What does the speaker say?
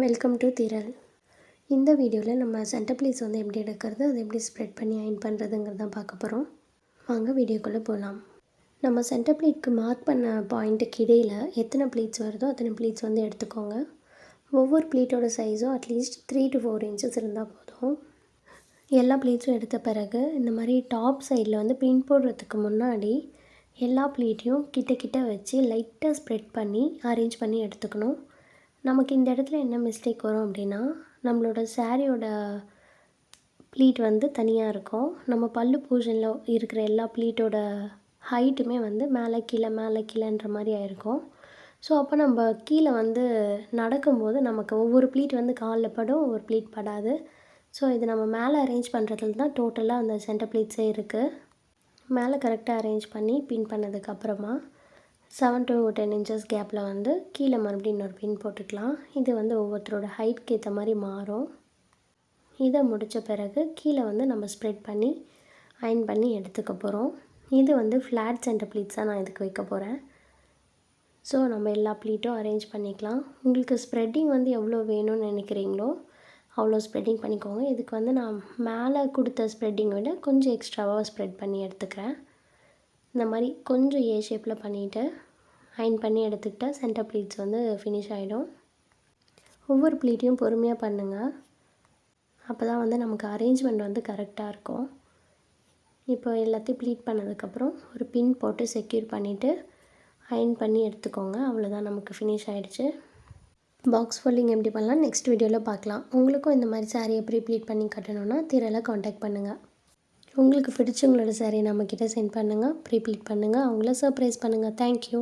Welcome to திரள். இந்த வீடியோவில் நம்ம சென்டர் பீஸ் வந்து எப்படி எடுக்கிறது, அதை எப்படி ஸ்ப்ரெட் பண்ணி அயன் பண்ணுறதுங்கிறத பார்க்க போகிறோம். வாங்க வீடியோக்குள்ளே போகலாம். நம்ம சென்டர் ப்ளீட்க்கு மார்க் பண்ண பாயிண்ட்டுக்கு இடையில் எத்தனை ப்ளீட்ஸ் வருதோ அத்தனை ப்ளீட்ஸ் வந்து எடுத்துக்கோங்க. ஒவ்வொரு ப்ளீட்டோட சைஸும் அட்லீஸ்ட் 3 to 4 inches இருந்தால் போதும். எல்லா ப்ளீட்ஸும் எடுத்த பிறகு இந்த மாதிரி டாப் சைடில் வந்து பின் போடுறதுக்கு முன்னாடி எல்லா ப்ளீட்டையும் கிட்ட வச்சு லைட்டாக ஸ்ப்ரெட் பண்ணி அரேஞ்ச் பண்ணி எடுத்துக்கணும். நமக்கு இந்த இடத்துல என்ன மிஸ்டேக் வரும் அப்படின்னா, நம்மளோட சாரியோட ப்ளீட் வந்து தனியாக இருக்கும். நம்ம பல்லு போர்ஷனில் இருக்கிற எல்லா ப்ளீட்டோட ஹைட்டுமே வந்து மேலே கீழேன்ற மாதிரி ஆயிருக்கும். ஸோ அப்போ நம்ம கீழே வந்து நடக்கும்போது நமக்கு ஒவ்வொரு ப்ளீட் வந்து காலில் படும், ஒவ்வொரு ப்ளீட் படாது. ஸோ இது நம்ம மேலே அரேஞ்ச் பண்ணுறதுல தான் டோட்டலாக அந்த சென்டர் ப்ளீட்ஸே இருக்குது. மேலே கரெக்டாக அரேஞ்ச் பண்ணி பின் பண்ணதுக்கப்புறமா 7 to 10 inches கேப்பில் வந்து கீழே மறுபடியும் இன்னொரு பின் போட்டுக்கலாம். இது வந்து ஒவ்வொருத்தரோட ஹைட்க்கு ஏற்ற மாதிரி மாறும். இதை முடித்த பிறகு கீழே வந்து நம்ம ஸ்ப்ரெட் பண்ணி அயன் பண்ணி எடுத்துக்க போகிறோம். இது வந்து ஃப்ளாட் சென்டர் ப்ளீட்ஸாக நான் இதுக்கு வைக்க போகிறேன். ஸோ நம்ம எல்லா ப்ளீட்டும் அரேஞ்ச் பண்ணிக்கலாம். உங்களுக்கு ஸ்ப்ரெட்டிங் வந்து எவ்வளோ வேணும்னு நினைக்கிறீங்களோ அவ்வளோ ஸ்ப்ரெட்டிங் பண்ணிக்கோங்க. இதுக்கு வந்து நான் மேலே கொடுத்த ஸ்ப்ரெட்டிங்கை விட கொஞ்சம் எக்ஸ்ட்ராவாக ஸ்ப்ரெட் பண்ணி எடுத்துக்கிறேன். இந்த மாதிரி கொஞ்சம் ஏ ஷேப்பில் பண்ணிவிட்டு அயன் பண்ணி எடுத்துக்கிட்டால் சென்டர் ப்ளீட்ஸ் வந்து ஃபினிஷ் ஆகிடும். ஒவ்வொரு ப்ளீட்டையும் பொறுமையாக பண்ணுங்கள். அப்போ தான் வந்து நமக்கு அரேஞ்ச்மெண்ட் வந்து கரெக்டாக இருக்கும். இப்போ எல்லாத்தையும் ப்ளீட் பண்ணதுக்கப்புறம் ஒரு பின் போட்டு செக்யூர் பண்ணிவிட்டு அயன் பண்ணி எடுத்துக்கோங்க. அவ்வளோதான், நமக்கு ஃபினிஷ் ஆகிடுச்சு. பாக்ஸ் ஃபோல்டிங் எப்படி பண்ணலாம் நெக்ஸ்ட் வீடியோவில் பார்க்கலாம். உங்களுக்கும் இந்த மாதிரி சாரீ எப்படி ப்ளீட் பண்ணி கட்டணும்னா திரையில காண்டாக்ட் பண்ணுங்கள். உங்களுக்கு பிடிச்சவங்களோட சாரீ நம்மக்கிட்ட சென்ட் பண்ணுங்கள், ப்ளீட் பண்ணுங்கள், அவங்கள சர்ப்ரைஸ் பண்ணுங்கள். தேங்க்யூ.